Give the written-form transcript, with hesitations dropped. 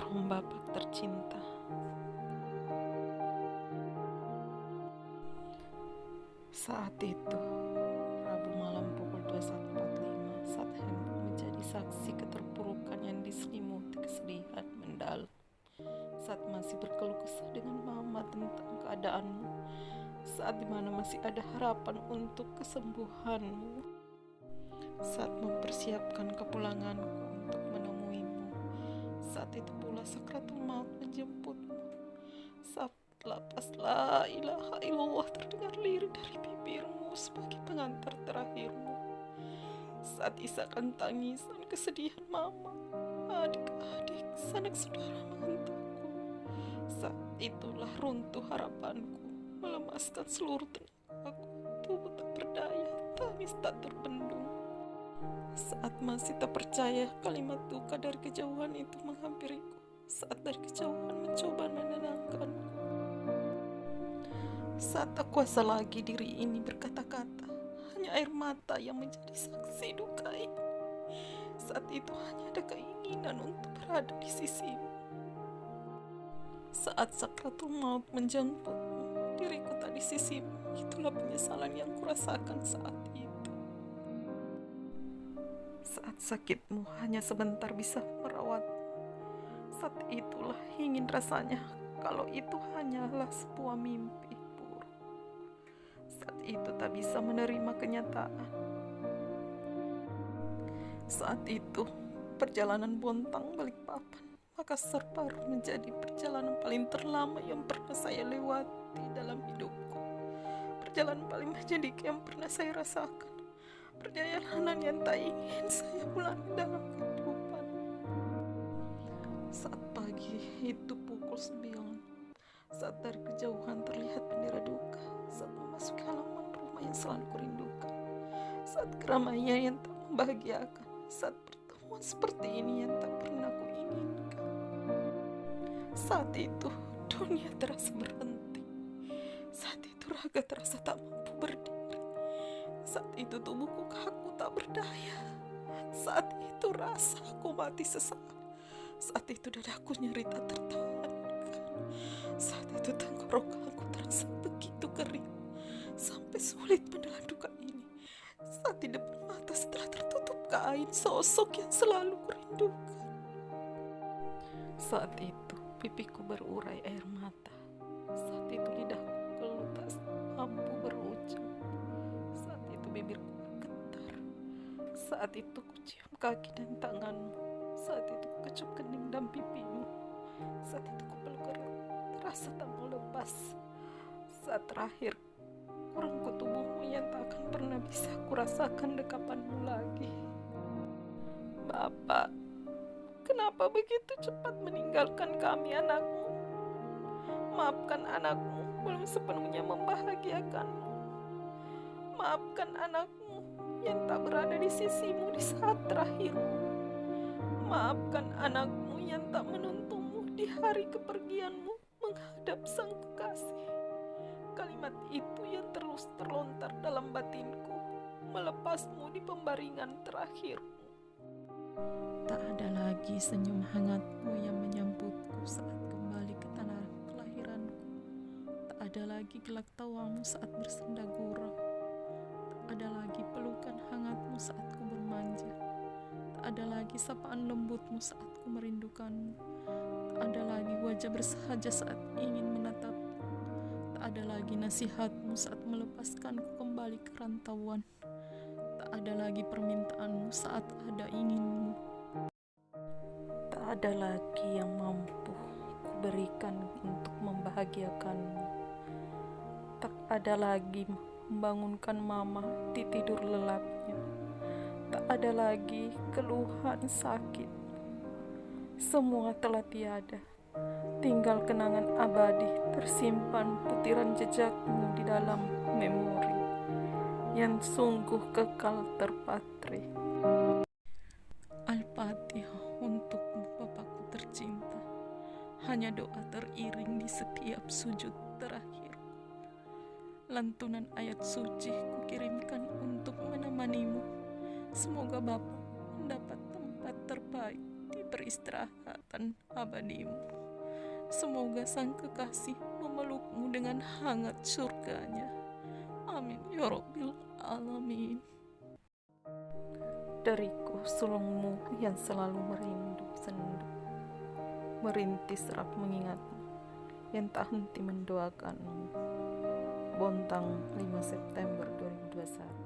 Almarhum Bapak tercinta. Saat itu, Rabu malam pukul 21.45, saat hendak menjadi saksi keterpurukan yang diselimuti kesedihan mendalam, saat masih berkeluh kesah dengan mama tentang keadaanmu, saat dimana masih ada harapan untuk kesembuhanmu, saat mempersiapkan kepulanganku untuk menemuimu, saat itu pula sakratul maut menjemputmu, saat lapas la ilaha illallah terdengar lirik dari bibirmu sebagai pengantar terakhirmu, saat isakan tangisan kesedihan mama, adik-adik, sanak saudara mengentakku, saat itulah runtuh harapanku, melemaskan seluruh tenagaku, tubuh tak berdaya, tangis tak terbendung. Saat masih tak percaya kalimat duka dari kejauhan itu menghampiriku, saat dari kejauhan mencoba menenangkanku, saat tak kuasa lagi diri ini berkata-kata, hanya air mata yang menjadi saksi duka ini. Saat itu hanya ada keinginan untuk berada di sisimu. Saat sakratul maut menjemputmu, diriku tak di sisimu. Itulah penyesalan yang kurasakan saat itu. Saat sakitmu hanya sebentar bisa merawat, saat itulah ingin rasanya kalau itu hanyalah sebuah mimpi buruk. Saat itu tak bisa menerima kenyataan. Saat itu perjalanan Bontang Balikpapan Makassar baru menjadi perjalanan paling terlama yang pernah saya lewati dalam hidupku. Perjalanan paling menyedihkan yang pernah saya rasakan. Perjalanan yang tak ingin saya ulangi dalam kehidupan. Saat pagi itu pukul 9, saat dari kejauhan terlihat bendera duka, saat memasuki halaman rumah yang selalu kurindukan, saat keramaian yang tak membahagiakan, saat pertemuan seperti ini yang tak pernah kuinginkan. Saat itu dunia terasa berhenti. Saat itu raga terasa tak mampu berdiri. Saat itu tubuhku kaku tak berdaya. Saat itu rasa aku mati sesaat. Saat itu dadaku nyeri tak tertahankan. Saat itu tenggorokanku terasa begitu kering, sampai sulit menelan duka ini. Saat di depan mata setelah tertutup kain sosok yang selalu kurindukan. Saat itu pipiku berurai air mata. Saat itu lidahku keluh tak mampu berucap. Saat itu bibirku bergetar. Saat itu kucium kaki dan tanganmu. Saat itu kukecup kening dan pipimu. Saat itu kupeluk erat, terasa tak mau lepas. Saat terakhir kurangku tubuhmu yang tak akan pernah bisa kurasakan dekapanmu lagi. Bapak, kenapa begitu cepat meninggalkan kami anakmu? Maafkan anakmu belum sepenuhnya membahagiakanmu. Maafkan anakmu yang tak berada di sisimu di saat terakhirmu. Maafkan anakmu yang tak menuntunmu di hari kepergianmu menghadap sang kekasih. Kalimat itu yang terus terlontar dalam batinku, melepasmu di pembaringan terakhirmu. Tak ada lagi senyum hangatmu yang menyambutku saat kembali ke tanah kelahiranku. Tak ada lagi gelak tawamu saat bersenda gurau. Tak ada lagi pelukan hangatmu saat ku bermanja. Tak ada lagi sapaan lembutmu saat ku merindukanmu. Tak ada lagi wajah bersahaja saat ingin menatapmu. Tak ada lagi nasihatmu saat melepaskanku kembali ke rantauan. Tak ada lagi permintaanmu saat ada inginmu. Tak ada lagi yang mampu kuberikan untuk membahagiakanmu. Tak ada lagi membangunkan mama di tidur lelapnya. Tak ada lagi keluhan sakit. Semua telah tiada. Tinggal kenangan abadi tersimpan butiran jejakmu di dalam memori yang sungguh kekal terpatri. Al-Fatihah untukmu Bapakku tercinta. Hanya doa teriring di setiap sujud terakhir. Lantunan ayat suci kukirimkan untuk menemanimu. Semoga Bapak mendapat tempat terbaik terbaik di peristirahatan abadimu. Semoga sang kekasih memelukmu dengan hangat surganya. Amin ya Rabbil Alamin. Dariku sulungmu yang selalu merindu sendu, merintis erat mengingatmu, yang tak henti mendoakanmu. Bontang 5 September 2021.